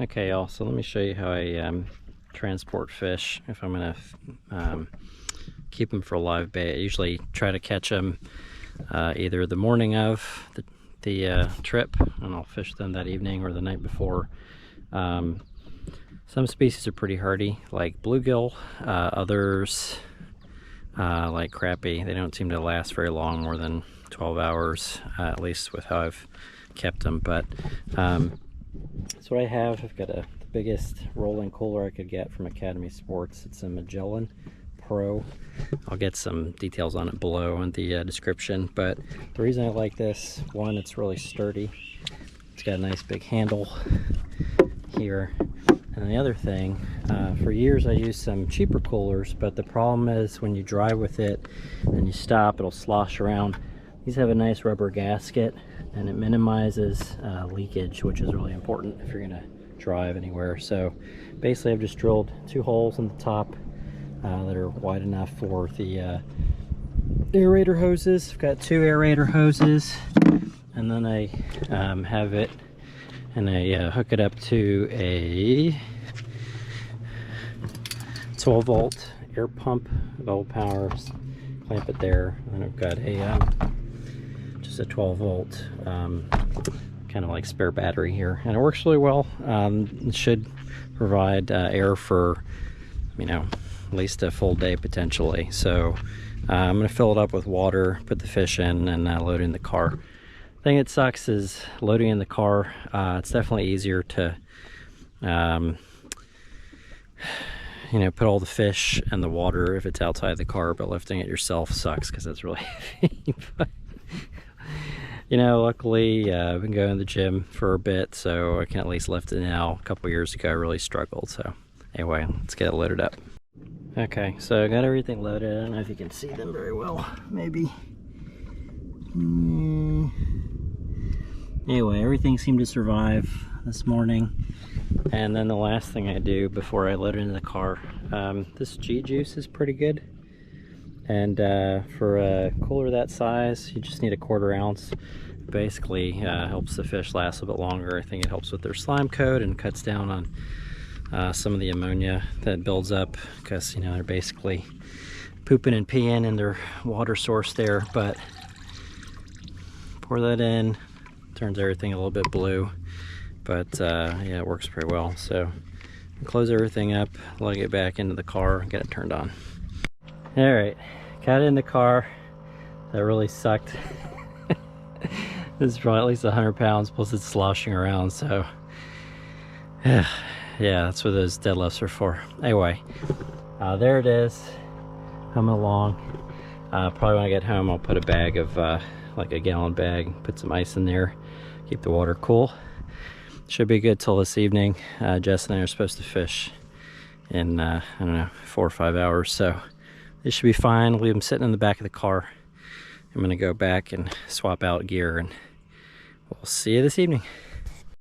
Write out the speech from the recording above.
Okay, y'all, so let me show you how I transport fish if I'm going to keep them for live bait. I usually try to catch them either the morning of the trip, and I'll fish them that evening, or the night before. Some species are pretty hardy, like bluegill. Others, like crappie, they don't seem to last very long, more than 12 hours, at least with how I've kept them. But that's what I have. I've got the biggest rolling cooler I could get from Academy Sports. It's a Magellan Pro. I'll get some details on it below in the description. But the reason I like this, one, it's really sturdy. It's got a nice big handle here. And the other thing, for years I used some cheaper coolers, but the problem is when you drive with it and you stop, it'll slosh around. These have a nice rubber gasket, and it minimizes leakage, which is really important if you're gonna drive anywhere. So basically I've just drilled 2 holes in the top that are wide enough for the aerator hoses. I've got 2 aerator hoses, and then I have it, and I hook it up to a 12 volt air pump, volt power, clamp it there, and I've got a just a 12 volt kind of like spare battery here, and it works really well. It should provide air for, you know, at least a full day potentially. So I'm going to fill it up with water, put the fish in, and load it in the car. The thing that sucks is loading in the car. It's definitely easier to you know, put all the fish and the water if it's outside the car, but lifting it yourself sucks because it's really heavy. But, you know, luckily I've been going to the gym for a bit, so I can at least lift it now. A couple years ago I really struggled. So anyway, let's get it loaded up. Okay, so I got everything loaded. I don't know if you can see them very well, maybe. Anyway, everything seemed to survive this morning. And then the last thing I do before I load it into the car, this G juice is pretty good. And for a cooler that size, you just need a 1/4 ounce. Basically helps the fish last a bit longer. I think it helps with their slime coat and cuts down on some of the ammonia that builds up, because, you know, they're basically pooping and peeing in their water source there. But pour that in, turns everything a little bit blue. But yeah, it works pretty well. So close everything up, lug it back into the car, and get it turned on. All right, got it in the car. That really sucked. This is probably at least 100 pounds, plus it's sloshing around. So yeah, that's what those deadlifts are for. Anyway, there it is, coming along. Probably when I get home, I'll put a bag of like a gallon bag, put some ice in there, keep the water cool. Should be good till this evening. Jess and I are supposed to fish in I don't know, 4 or 5 hours, so this should be fine. Leave them sitting in the back of the car. I'm gonna go back and swap out gear, and we'll see you this evening.